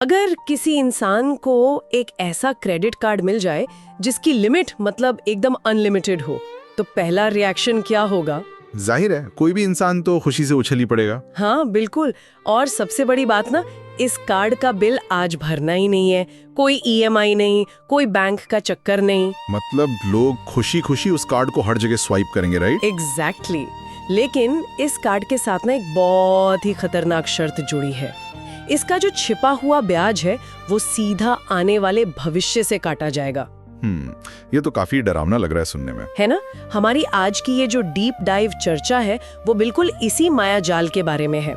अगर किसी इंसान को एक ऐसा क्रेडिट कार्ड मिल जाए जिसकी लिमिट मतलब एकदम अनलिमिटेड हो, तो पहला रिएक्शन क्या होगा? जाहिर है कोई भी इंसान तो खुशी से उछल ही पड़ेगा। हाँ बिल्कुल। और सबसे बड़ी बात ना, इस कार्ड का बिल आज भरना ही नहीं है, कोई ईएमआई नहीं, कोई बैंक का चक्कर नहीं। मतलब लोग खुशी खुशी उस कार्ड को हर जगह स्वाइप करेंगे, राइट? एग्जैक्टली। लेकिन इस कार्ड के साथ ना एक बहुत ही खतरनाक शर्त जुड़ी है। इसका जो छिपा हुआ ब्याज है वो सीधा आने वाले भविष्य से काटा जाएगा। ये तो काफी डरावना लग रहा है सुनने में, है ना? हमारी आज की ये जो डीप डाइव चर्चा है वो बिल्कुल इसी माया जाल के बारे में है।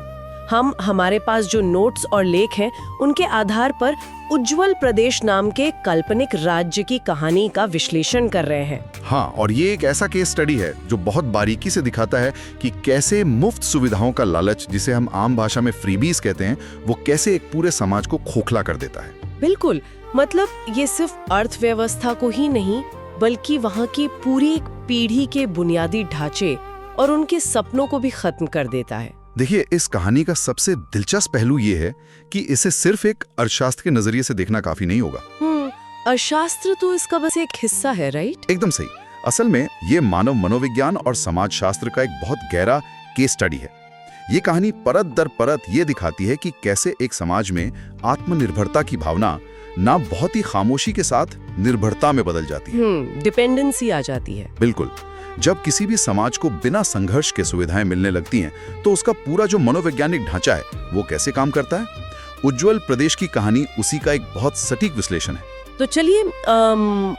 हमारे पास जो नोट्स और लेख हैं उनके आधार पर उज्ज्वल प्रदेश नाम के काल्पनिक राज्य की कहानी का विश्लेषण कर रहे हैं। हाँ, और ये एक ऐसा केस स्टडी है जो बहुत बारीकी से दिखाता है कि कैसे मुफ्त सुविधाओं का लालच, जिसे हम आम भाषा में फ्रीबीज कहते हैं, वो कैसे एक पूरे समाज को खोखला कर देता है। बिल्कुल। मतलब ये सिर्फ अर्थव्यवस्था को ही नहीं बल्कि वहाँ की पूरी एक पीढ़ी के बुनियादी ढांचे और उनके सपनों को भी खत्म कर देता है। देखिए, इस कहानी का सबसे दिलचस्प पहलू ये है कि इसे सिर्फ एक अर्थशास्त्र के नजरिए से देखना काफी नहीं होगा। अर्थशास्त्र तो इसका बस एक हिस्सा है, राइट? एकदम सही। असल में ये मानव मनोविज्ञान और समाजशास्त्र का एक बहुत गहरा केस स्टडी है। ये कहानी परत दर परत ये दिखाती है कि कैसे एक समाज में आत्मनिर्भरता की भावना ना बहुत ही खामोशी के साथ निर्भरता में बदल जाती है। डिपेंडेंसी आ जाती है। बिल्कुल। जब किसी भी समाज को बिना संघर्ष के सुविधाएं मिलने लगती हैं, तो उसका पूरा जो मनोवैज्ञानिक ढांचा है वो कैसे काम करता है। उज्ज्वल प्रदेश की कहानी उसी का एक बहुत सटीक विश्लेषण है। तो चलिए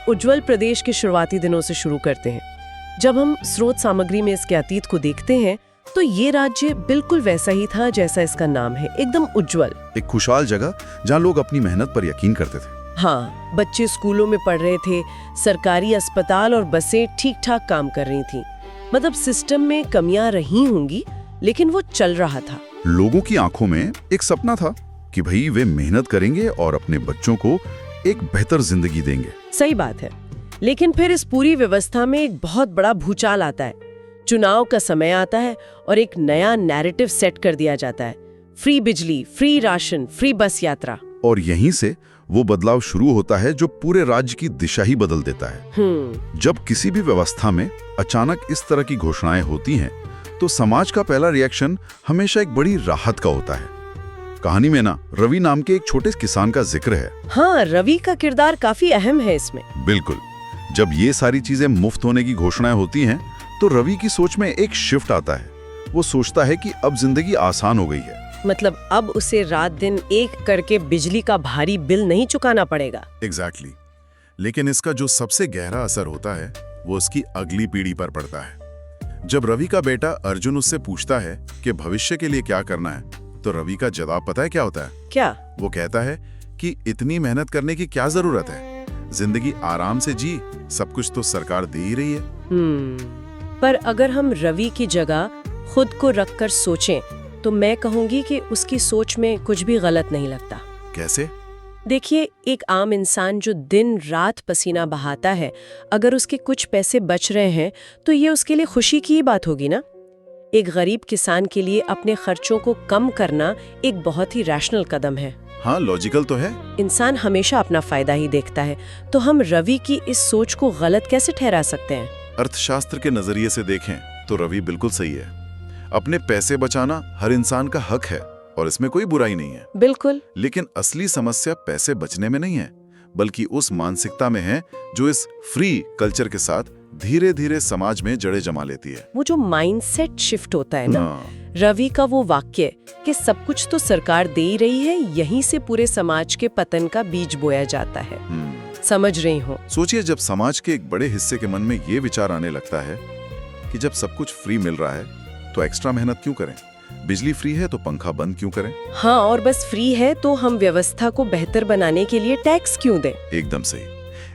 उज्ज्वल प्रदेश के शुरुआती दिनों से शुरू करते हैं। जब हम स्रोत सामग्री में इसके अतीत को देखते हैं तो ये राज्य बिल्कुल वैसा ही था जैसा इसका नाम है, एकदम उज्ज्वल। एक खुशहाल जगह जहाँ लोग अपनी मेहनत पर यकीन करते थे। हाँ, बच्चे स्कूलों में पढ़ रहे थे, सरकारी अस्पताल और बसें ठीक ठाक काम कर रही थीं। मतलब सिस्टम में कमियां रही होंगी लेकिन वो चल रहा था। लोगों की आंखों में एक सपना था कि भाई वे मेहनत करेंगे और अपने बच्चों को एक बेहतर जिंदगी देंगे। सही बात है। लेकिन फिर इस पूरी व्यवस्था में एक बहुत बड़ा भूचाल आता है। चुनाव का समय आता है और एक नया नैरेटिव सेट कर दिया जाता है। फ्री बिजली, फ्री राशन, फ्री बस यात्रा। और यहीं से वो बदलाव शुरू होता है जो पूरे राज्य की दिशा ही बदल देता है। जब किसी भी व्यवस्था में अचानक इस तरह की घोषणाएं होती हैं, तो समाज का पहला रिएक्शन हमेशा एक बड़ी राहत का होता है। कहानी में ना रवि नाम के एक छोटे किसान का जिक्र है। हाँ, रवि का किरदार काफी अहम है इसमें। बिल्कुल। जब ये सारी चीजें मुफ्त होने की घोषणाएं होती हैं, तो रवि की सोच में एक शिफ्ट आता है। वो सोचता है कि अब जिंदगी आसान हो गई है। मतलब अब उसे रात दिन एक करके बिजली का भारी बिल नहीं चुकाना पड़ेगा। एग्जैक्टली। लेकिन इसका जो सबसे गहरा असर होता है वो उसकी अगली पीढ़ी पर पड़ता है। जब रवि का बेटा अर्जुन उससे पूछता है कि भविष्य के लिए क्या करना है, तो रवि का जवाब पता है क्या होता है? क्या? वो कहता है कि इतनी मेहनत करने की क्या जरूरत है, जिंदगी आराम से जी, सब कुछ तो सरकार दे ही रही है। पर अगर हम रवि की जगह खुद को रखकर सोचें तो मैं कहूंगी कि उसकी सोच में कुछ भी गलत नहीं लगता। कैसे? देखिए, एक आम इंसान जो दिन रात पसीना बहाता है, अगर उसके कुछ पैसे बच रहे हैं तो ये उसके लिए खुशी की ही बात होगी ना। एक गरीब किसान के लिए अपने खर्चों को कम करना एक बहुत ही रैशनल कदम है। हाँ, लॉजिकल तो है। इंसान हमेशा अपना फायदा ही देखता है, तो हम रवि की इस सोच को गलत कैसे ठहरा सकते हैं? अर्थशास्त्र के नजरिए से देखें तो रवि बिल्कुल सही है। अपने पैसे बचाना हर इंसान का हक है और इसमें कोई बुराई नहीं है। बिल्कुल। लेकिन असली समस्या पैसे बचने में नहीं है, बल्कि उस मानसिकता में है जो इस फ्री कल्चर के साथ धीरे धीरे समाज में जड़ें जमा लेती है। वो जो माइंडसेट शिफ्ट होता है ना, रवि का वो वाक्य कि सब कुछ तो सरकार दे ही रही है, यहीं से पूरे समाज के पतन का बीज बोया जाता है। समझ रही हूँ। सोचिए, जब समाज के एक बड़े हिस्से के मन में ये विचार आने लगता है कि जब सब कुछ फ्री मिल रहा है तो एक्स्ट्रा मेहनत क्यों करें, बिजली फ्री है तो पंखा बंद क्यों करें। हाँ, और बस फ्री है तो हम व्यवस्था को बेहतर बनाने के लिए टैक्स क्यों दें। एकदम सही।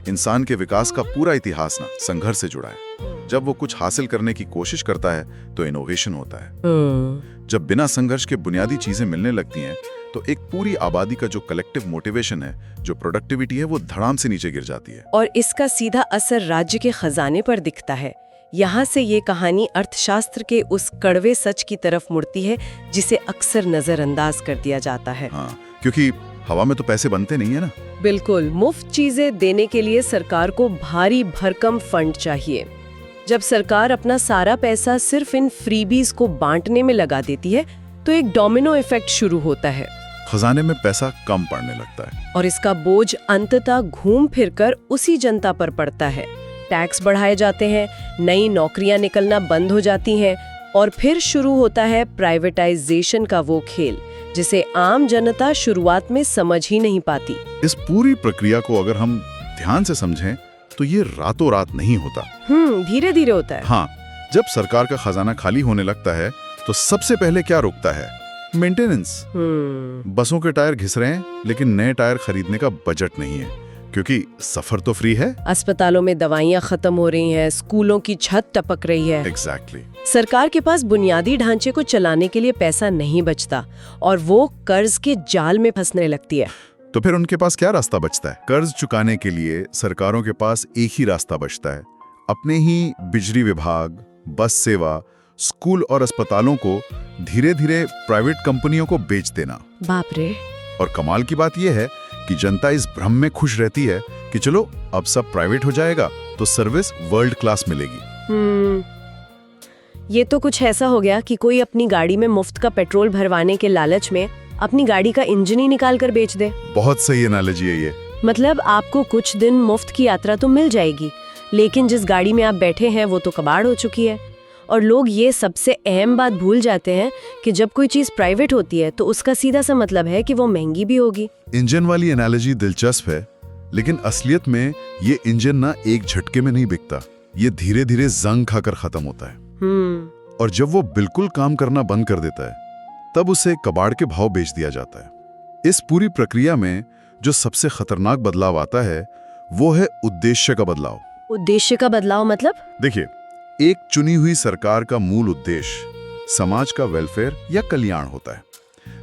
इंसान के विकास का पूरा इतिहास ना संघर्ष से जुड़ा है। जब वो कुछ हासिल करने की कोशिश करता है तो इनोवेशन होता है। जब बिना संघर्ष के बुनियादी चीजें मिलने लगती हैं तो एक पूरी आबादी का जो कलेक्टिव मोटिवेशन है, जो प्रोडक्टिविटी है, वो धड़ाम से नीचे गिर जाती है। और इसका सीधा असर राज्य के खजाने पर दिखता है। यहाँ से ये कहानी अर्थशास्त्र के उस कड़वे सच की तरफ मुड़ती है जिसे अक्सर नजरअंदाज कर दिया जाता है। हाँ, क्योंकि हवा में तो पैसे बनते नहीं है ना। बिल्कुल, मुफ्त चीजें देने के लिए सरकार को भारी भरकम फंड चाहिए। जब सरकार अपना सारा पैसा सिर्फ इन फ्रीबीज को बांटने में लगा देती है तो एक डोमिनो इफेक्ट शुरू होता है खजाने में पैसा कम पड़ने लगता है और इसका बोझ अंततः घूम फिरकर उसी जनता पर पड़ता है। टैक्स बढ़ाए जाते हैं, नई नौकरियां निकलना बंद हो जाती हैं और फिर शुरू होता है प्राइवेटाइजेशन का वो खेल जिसे आम जनता शुरुआत में समझ ही नहीं पाती। इस पूरी प्रक्रिया को अगर हम ध्यान से समझें तो ये रातों रात नहीं होता। धीरे धीरे होता है। हाँ, जब सरकार का खजाना खाली होने लगता है तो सबसे पहले क्या रुकता है? मेंटेनेंस। बसों के टायर घिस रहे हैं लेकिन नए टायर खरीदने का बजट नहीं है क्योंकि सफर तो फ्री है। अस्पतालों में दवाइयां खत्म हो रही हैं, स्कूलों की छत टपक रही है। एग्जैक्टली। सरकार के पास बुनियादी ढांचे को चलाने के लिए पैसा नहीं बचता और वो कर्ज के जाल में फंसने लगती है। तो फिर उनके पास क्या रास्ता बचता है? कर्ज चुकाने के लिए सरकारों के पास एक ही रास्ता बचता है, अपने ही बिजली विभाग, बस सेवा, स्कूल और अस्पतालों को धीरे धीरे प्राइवेट कंपनियों को बेच देना। बाप रे। और कमाल की बात यह है कि जनता इस भ्रम में खुश रहती है कि चलो अब सब प्राइवेट हो जाएगा तो सर्विस वर्ल्ड क्लास मिलेगी। ये तो कुछ ऐसा हो गया कि कोई अपनी गाड़ी में मुफ्त का पेट्रोल भरवाने के लालच में अपनी गाड़ी का इंजन ही निकाल कर बेच दे। बहुत सही एनालॉजी है ये। मतलब आपको कुछ दिन मुफ्त की यात्रा तो मिल जाएगी लेकिन जिस गाड़ी में आप बैठे हैं वो तो कबाड़ हो चुकी है। और लोग ये सबसे अहम बात भूल जाते हैं कि जब कोई चीज प्राइवेट होती है तो उसका सीधा सा मतलब है कि वो महंगी भी होगी। इंजन वाली एनालॉजी दिलचस्प है लेकिन असलियत में ये इंजन ना एक झटके में नहीं बिकता, ये धीरे धीरे जंग खाकर खत्म होता है। और जब वो बिल्कुल काम करना बंद कर देता है तब उसे कबाड़ के भाव बेच दिया जाता है। इस पूरी प्रक्रिया में जो सबसे खतरनाक बदलाव आता है वो है उद्देश्य का बदलाव। उद्देश्य का बदलाव मतलब? देखिए, एक चुनी हुई सरकार का मूल उद्देश्य समाज का वेलफेयर या कल्याण होता है,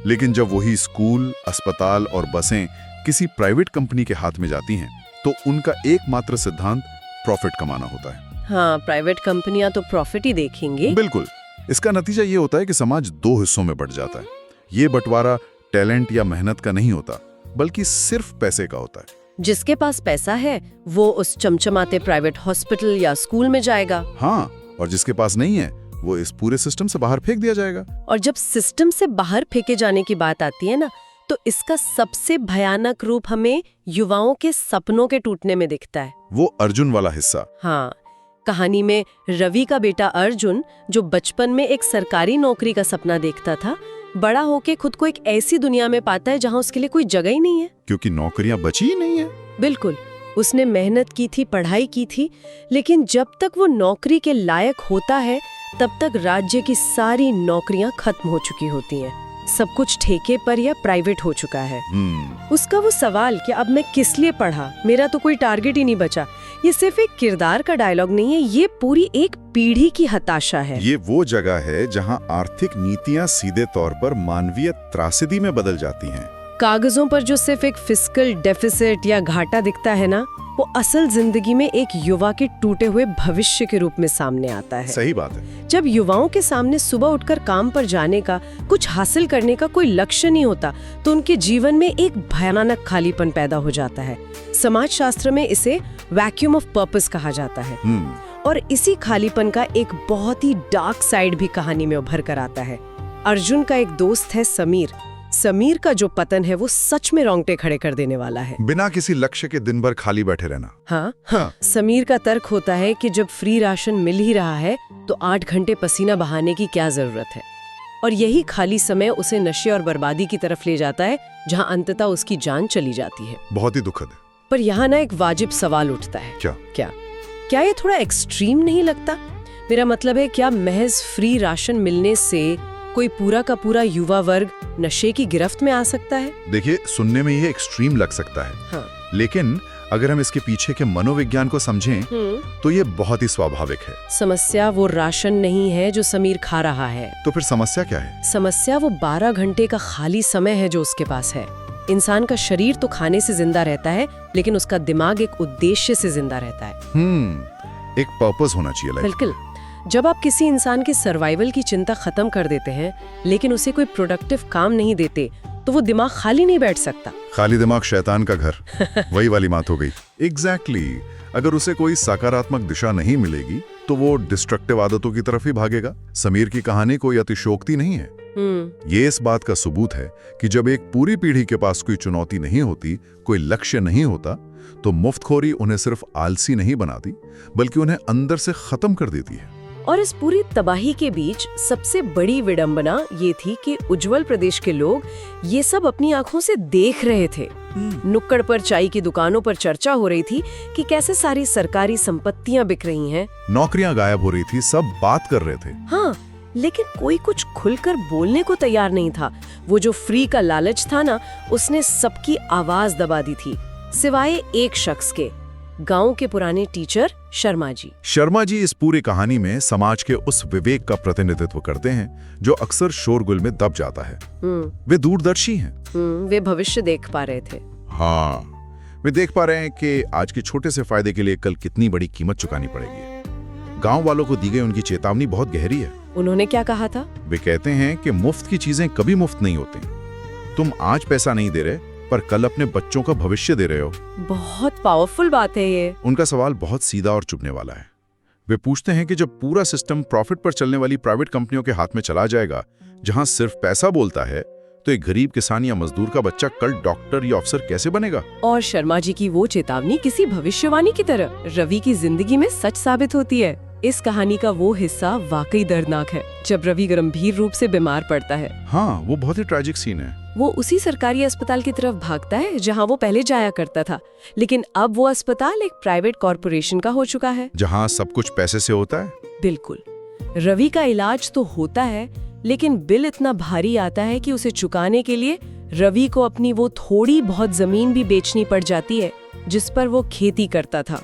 लेकिन जब वही स्कूल, अस्पताल और बसें किसी प्राइवेट कंपनी के हाथ में जाती हैं तो उनका एकमात्र सिद्धांत प्रॉफिट कमाना होता है। हाँ, प्राइवेट कंपनियां तो प्रॉफिट ही देखेंगी। बिल्कुल। इसका नतीजा ये होता है कि समाज दो हिस्सों में बंट जाता है। ये बंटवारा टैलेंट या मेहनत का नहीं होता बल्कि सिर्फ पैसे का होता है। जिसके पास पैसा है वो उस चमचमाते प्राइवेट हॉस्पिटल या स्कूल में जाएगा। हाँ, और जिसके पास नहीं है वो इस पूरे सिस्टम से बाहर फेंक दिया जाएगा। और जब सिस्टम से बाहर फेंके जाने की बात आती है ना तो इसका सबसे भयानक रूप हमें युवाओं के सपनों के टूटने में दिखता है। वो अर्जुन वाला हिस्सा। हाँ, कहानी में रवि का बेटा अर्जुन जो बचपन में एक सरकारी नौकरी का सपना देखता था, बड़ा होके खुद को एक ऐसी दुनिया में पाता है जहाँ उसके लिए कोई जगह ही नहीं है क्योंकि नौकरियां बची ही नहीं है। बिल्कुल। उसने मेहनत की थी, पढ़ाई की थी, लेकिन जब तक वो नौकरी के लायक होता है तब तक राज्य की सारी नौकरियां खत्म हो चुकी होती हैं। सब कुछ ठेके पर या प्राइवेट हो चुका है। उसका वो सवाल कि अब मैं किस लिए पढ़ा, मेरा तो कोई टारगेट ही नहीं बचा, ये सिर्फ एक किरदार का डायलॉग नहीं है, ये पूरी एक पीढ़ी की हताशा है। ये वो जगह है जहां आर्थिक नीतियां सीधे तौर पर मानवीय त्रासदी में बदल जाती हैं। कागजों पर जो सिर्फ एक फिस्कल डेफिसिट या घाटा दिखता है ना, वो असल जिंदगी में एक युवा के टूटे हुए भविष्य के रूप में सामने आता है। सही बात है। जब युवाओं के सामने सुबह उठकर काम पर जाने का, कुछ हासिल करने का कोई लक्ष्य नहीं होता तो उनके जीवन में एक भयानक खालीपन पैदा हो जाता है। समाजशास्त्र में इसे वैक्यूम ऑफ पर्पस कहा जाता है। और इसी खालीपन का एक बहुत ही डार्क साइड भी कहानी में उभर कर आता है। अर्जुन का एक दोस्त है समीर। समीर का जो पतन है वो सच में रोंगटे खड़े कर देने वाला है। बिना किसी लक्ष्य के दिन भर खाली बैठे रहना। हाँ। समीर का तर्क होता है कि जब फ्री राशन मिल ही रहा है तो 8 घंटे पसीना बहाने की क्या जरूरत है। और यही खाली समय उसे नशे और बर्बादी की तरफ ले जाता है जहाँ अंततः उसकी जान चली जाती है। बहुत ही दुखद है। पर यहाँ ना एक वाजिब सवाल उठता है। क्या ये थोड़ा एक्सट्रीम नहीं लगता? मेरा मतलब है, क्या महज फ्री राशन मिलने से कोई पूरा का पूरा युवा वर्ग नशे की गिरफ्त में आ सकता है? देखिए, सुनने में ये एक्सट्रीम लग सकता है। हाँ। लेकिन अगर हम इसके पीछे के मनोविज्ञान को समझें तो ये बहुत ही स्वाभाविक है। समस्या वो राशन नहीं है जो समीर खा रहा है। तो फिर समस्या क्या है? समस्या वो 12 घंटे का खाली समय है जो उसके पास है। इंसान का शरीर तो खाने से जिंदा रहता है लेकिन उसका दिमाग एक उद्देश्य से जिंदा रहता है। एक पर्पस होना चाहिए लाइफ। बिल्कुल। जब आप किसी इंसान के सर्वाइवल की चिंता खत्म कर देते हैं लेकिन उसे कोई प्रोडक्टिव काम नहीं देते तो वो दिमाग खाली नहीं बैठ सकता। खाली दिमाग शैतान का घर, वही वाली बात हो गई। एग्जैक्टली। अगर उसे कोई सकारात्मक दिशा नहीं मिलेगी तो वो डिस्ट्रक्टिव आदतों की तरफ ही भागेगा। समीर की कहानी कोई अतिशयोक्ति नहीं है। ये इस बात का सबूत है कि जब एक पूरी पीढ़ी के पास कोई चुनौती नहीं होती, कोई लक्ष्य नहीं होता, तो मुफ्तखोरी उन्हें सिर्फ आलसी नहीं बनाती बल्कि उन्हें अंदर से खत्म कर देती है। और इस पूरी तबाही के बीच सबसे बड़ी विडंबना ये थी कि उज्जवल प्रदेश के लोग ये सब अपनी आंखों से देख रहे थे। नुक्कड़ पर चाय की दुकानों पर चर्चा हो रही थी कि कैसे सारी सरकारी संपत्तियां बिक रही हैं, नौकरियां गायब हो रही थी, सब बात कर रहे थे। हाँ, लेकिन कोई कुछ खुलकर बोलने को तैयार नहीं था। वो जो फ्री का लालच था ना, उसने सबकी आवाज दबा दी थी, सिवाय एक शख्स के, गांव के पुराने टीचर शर्मा जी। शर्मा जी इस पूरी कहानी में समाज के उस विवेक का प्रतिनिधित्व करते हैं जो अक्सर शोरगुल में दब जाता है। वे दूरदर्शी हैं। वे भविष्य देख पा रहे थे। हाँ, वे देख पा रहे हैं कि आज के छोटे से फायदे के लिए कल कितनी बड़ी कीमत चुकानी पड़ेगी। गांव वालों को दी गई उनकी चेतावनी बहुत गहरी है। उन्होंने क्या कहा था? वे कहते हैं कि मुफ्त की चीजें कभी मुफ्त नहीं होती। तुम आज पैसा नहीं दे रहे पर कल अपने बच्चों का भविष्य दे रहे हो। बहुत पावरफुल बात है ये। उनका सवाल बहुत सीधा और चुभने वाला है। वे पूछते हैं कि जब पूरा सिस्टम प्रॉफिट पर चलने वाली प्राइवेट कंपनियों के हाथ में चला जाएगा, जहां सिर्फ पैसा बोलता है, तो एक गरीब किसान या मजदूर का बच्चा कल डॉक्टर या अफसर कैसे बनेगा? और शर्मा जी की वो चेतावनी किसी भविष्यवाणी की तरह रवि की जिंदगी में सच साबित होती है। इस कहानी का वो हिस्सा वाकई दर्दनाक है, जब रवि गंभीर रूप से बीमार पड़ता है। हाँ, वो बहुत ही ट्रैजिक सीन है। वो उसी सरकारी अस्पताल की तरफ भागता है जहां वो पहले जाया करता था, लेकिन अब वो अस्पताल एक प्राइवेट कॉर्पोरेशन का हो चुका है, जहां सब कुछ पैसे से होता है। बिल्कुल। रवि का इलाज तो होता है, लेकिन बिल इतना भारी आता है कि उसे चुकाने के लिए रवि को अपनी वो थोड़ी बहुत जमीन भी बेचनी पड़ जाती है जिस पर वो खेती करता था।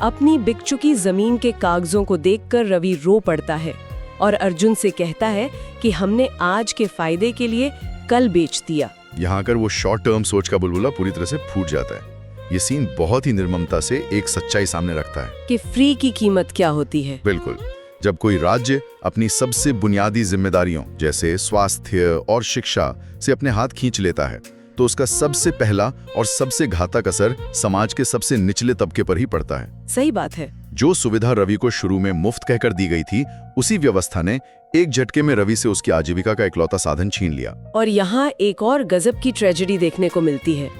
अपनी बिक चुकी जमीन के कागजों को देखकर रवि रो पड़ता है और अर्जुन से कहता है कि हमने आज के फायदे के लिए कल बेच दिया। यहाँ आकर वो शॉर्ट टर्म सोच का बुलबुला पूरी तरह से फूट जाता है। ये सीन बहुत ही निर्ममता से एक सच्चाई सामने रखता है कि फ्री की कीमत क्या होती है। बिल्कुल। जब कोई राज्य अपनी सबसे बुनियादी जिम्मेदारियों जैसे स्वास्थ्य और शिक्षा से अपने हाथ खींच लेता है, तो उसका सबसे पहला और सबसे घातक असर समाज के सबसे निचले तबके पर ही पड़ता है। सही बात है। जो सुविधा रवि को शुरू में मुफ्त कहकर दी गई थी, उसी व्यवस्था ने एक झटके में रवि से उसकी आजीविका का इकलौता साधन छीन लिया। और यहाँ एक और गजब की ट्रेजेडी देखने को मिलती है।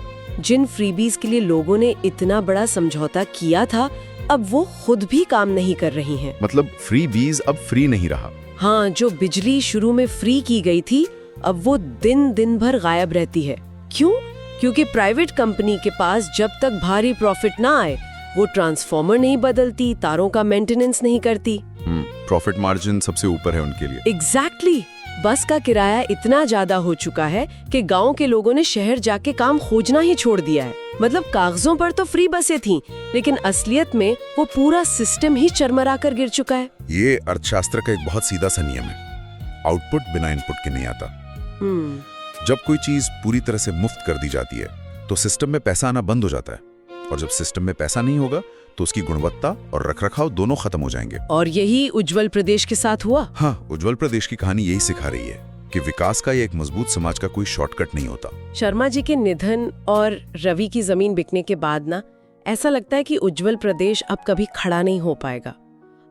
जिन फ्रीबीज के लिए लोगों ने इतना बड़ा समझौता किया था, अब वो खुद भी काम नहीं कर रही हैं। मतलब फ्री बीज अब फ्री नहीं रहा। हाँ, जो बिजली शुरू में फ्री की गई थी, अब वो दिन दिन भर गायब रहती है। क्यों? क्योंकि प्राइवेट कंपनी के पास जब तक भारी प्रॉफिट ना आए, वो ट्रांसफॉर्मर नहीं बदलती, तारों का मेंटेनेंस नहीं करती। प्रॉफिट मार्जिन सबसे ऊपर है उनके लिए। एग्जैक्टली। बस का किराया इतना ज्यादा हो चुका है कि गांव के लोगों ने शहर जाके काम खोजना ही छोड़ दिया है। मतलब कागजों पर तो फ्री बसें थीं, लेकिन असलियत में वो पूरा सिस्टम ही चरमरा कर गिर चुका है। ये अर्थशास्त्र का एक बहुत सीधा सा नियम है, आउटपुट बिना इनपुट के नहीं आता। जब कोई चीज पूरी तरह से मुफ्त कर दी जाती है, तो सिस्टम में पैसा आना बंद हो जाता है, और जब सिस्टम में पैसा नहीं होगा तो उसकी गुणवत्ता और रखरखाव दोनों खत्म हो जाएंगे। और यही उज्जवल प्रदेश के साथ हुआ। हाँ, उज्जवल प्रदेश की कहानी यही सिखा रही है कि विकास का एक मजबूत समाज का कोई शॉर्टकट नहीं होता। शर्मा जी के निधन और रवि की जमीन बिकने के बाद ना, ऐसा लगता है कि उज्जवल प्रदेश अब कभी खड़ा नहीं हो पाएगा।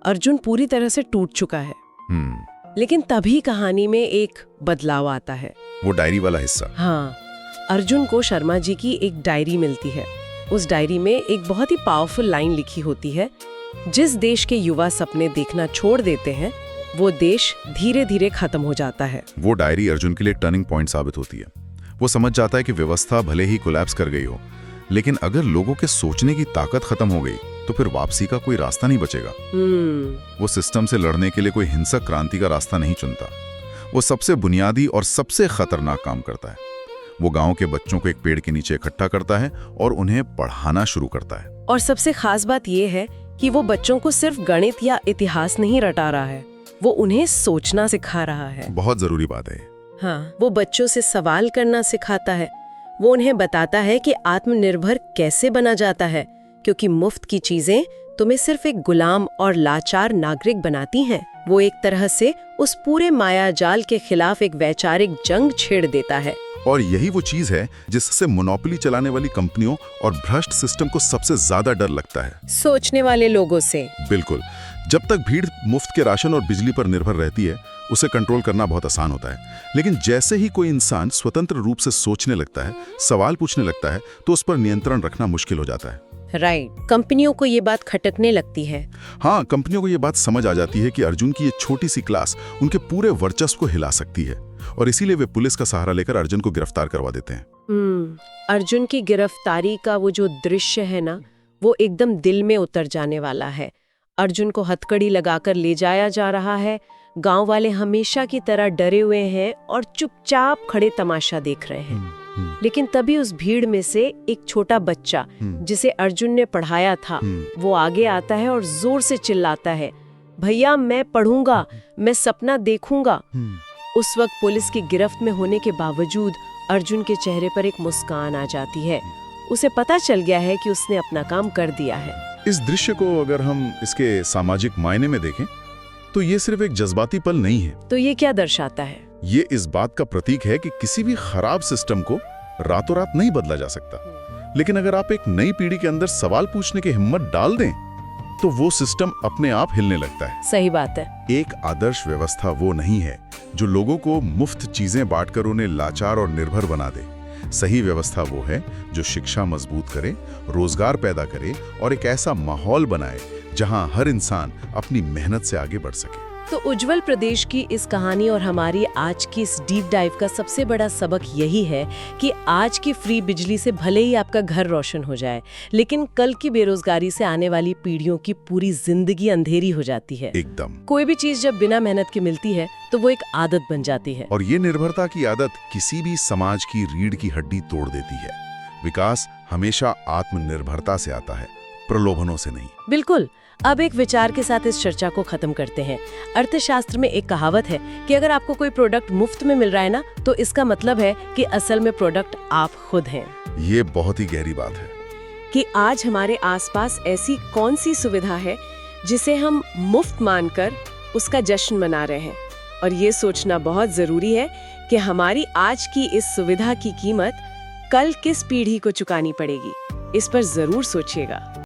अर्जुन पूरी तरह से टूट चुका है। लेकिन तभी कहानी में एक बदलाव आता है। वो डायरी वाला हिस्सा। हाँ, अर्जुन को शर्मा जी की एक डायरी मिलती है। उस डायरी में एक बहुत ही पावरफुल लाइन लिखी होती है, जिस देश के युवा सपने देखना छोड़ देते हैं, वो देश धीरे धीरे खत्म हो जाता है। वो डायरी अर्जुन के लिए टर्निंग पॉइंट साबित होती है। वो समझ जाता है कि व्यवस्था भले ही कोलैप्स कर गई हो, लेकिन अगर लोगों के सोचने की ताकत खत्म हो गई तो फिर वापसी का कोई रास्ता नहीं बचेगा। वो सिस्टम से लड़ने के लिए कोई हिंसक क्रांति का रास्ता नहीं चुनता। वो सबसे बुनियादी और सबसे खतरनाक काम करता है। वो गांव के बच्चों को एक पेड़ के नीचे इकट्ठा करता है और उन्हें पढ़ाना शुरू करता है। और सबसे खास बात यह है कि वो बच्चों को सिर्फ गणित या इतिहास नहीं रटा रहा है, वो उन्हें सोचना सिखा रहा है। बहुत जरूरी बात है। हाँ, वो बच्चों से सवाल करना सिखाता है। वो उन्हें बताता है कि आत्मनिर्भर कैसे बना जाता है, क्योंकि मुफ्त की चीजें तुम्हें सिर्फ एक गुलाम और लाचार नागरिक बनाती हैं। वो एक तरह से उस पूरे मायाजाल के खिलाफ एक वैचारिक जंग छेड़ देता है। और यही वो चीज है जिससे मोनोपोली चलाने वाली कंपनियों और भ्रष्ट सिस्टम को सबसे ज्यादा डर लगता है। सोचने वाले लोगों से। बिल्कुल। जब तक भीड़ मुफ्त के राशन और बिजली पर निर्भर रहती है, उसे कंट्रोल करना बहुत आसान होता है। लेकिन जैसे ही कोई इंसान स्वतंत्र रूप से सोचने लगता है, सवाल पूछने लगता है, तो उस पर नियंत्रण रखना मुश्किल हो जाता है। राइट। कंपनियों को ये बात खटकने लगती है। हाँ, कंपनियों को ये बात समझ आ जाती है कि अर्जुन की ये छोटी सी क्लास उनके पूरे वर्चस्व को हिला सकती है, और इसीलिए वे पुलिस का सहारा लेकर अर्जुन को गिरफ्तार करवा देते हैं। अर्जुन की गिरफ्तारी का वो जो दृश्य है ना, वो एकदम दिल में उतर जाने वाला है। अर्जुन को हथकड़ी लगाकर ले जाया जा रहा है। गांव वाले हमेशा की तरह डरे हुए हैं और चुपचाप खड़े तमाशा देख रहे हैं। लेकिन तभी उस भीड़ में से एक छोटा बच्चा, जिसे अर्जुन ने पढ़ाया था, वो आगे आता है और जोर से चिल्लाता है, भैया मैं पढ़ूंगा, मैं सपना देखूंगा। उस वक्त पुलिस की गिरफ्त में होने के बावजूद अर्जुन के चेहरे पर एक मुस्कान आ जाती है। उसे पता चल गया है कि उसने अपना काम कर दिया है। इस दृश्य को अगर हम इसके सामाजिक मायने में देखें, तो ये सिर्फ एक जज्बाती पल नहीं है। तो ये क्या दर्शाता है? ये इस बात का प्रतीक है कि किसी भी खराब सिस्टम को रातों रात नहीं बदला जा सकता। लेकिन अगर आप एक नई पीढ़ी के अंदर सवाल पूछने की हिम्मत डाल दें, तो वो सिस्टम अपने आप हिलने लगता है। सही बात है। एक आदर्श व्यवस्था वो नहीं है जो लोगों को मुफ्त चीजें बांटकर उन्हें लाचार और निर्भर बना दे। सही व्यवस्था वो है जो शिक्षा मजबूत करे, रोजगार पैदा करे और एक ऐसा माहौल बनाए जहां हर इंसान अपनी मेहनत से आगे बढ़ सके। तो उज्जवल प्रदेश की इस कहानी और हमारी आज की इस डीप डाइव का सबसे बड़ा सबक यही है कि आज की फ्री बिजली से भले ही आपका घर रोशन हो जाए, लेकिन कल की बेरोजगारी से आने वाली पीढ़ियों की पूरी जिंदगी अंधेरी हो जाती है। एकदम। कोई भी चीज जब बिना मेहनत के मिलती है तो वो एक आदत बन जाती है, और ये निर्भरता की आदत किसी भी समाज की रीढ़ की हड्डी तोड़ देती है। विकास हमेशा आत्मनिर्भरता से आता है, प्रलोभनों से नहीं। बिल्कुल। अब एक विचार के साथ इस चर्चा को खत्म करते हैं। अर्थशास्त्र में एक कहावत है कि अगर आपको कोई प्रोडक्ट मुफ्त में मिल रहा है ना, तो इसका मतलब है कि असल में प्रोडक्ट आप खुद हैं। ये बहुत ही गहरी बात है कि आज हमारे आसपास ऐसी कौन सी सुविधा है जिसे हम मुफ्त मानकर उसका जश्न मना रहे हैं, और ये सोचना बहुत जरूरी है कि हमारी आज की इस सुविधा की कीमत कल किस पीढ़ी को चुकानी पड़ेगी। इस पर जरूर सोचिएगा।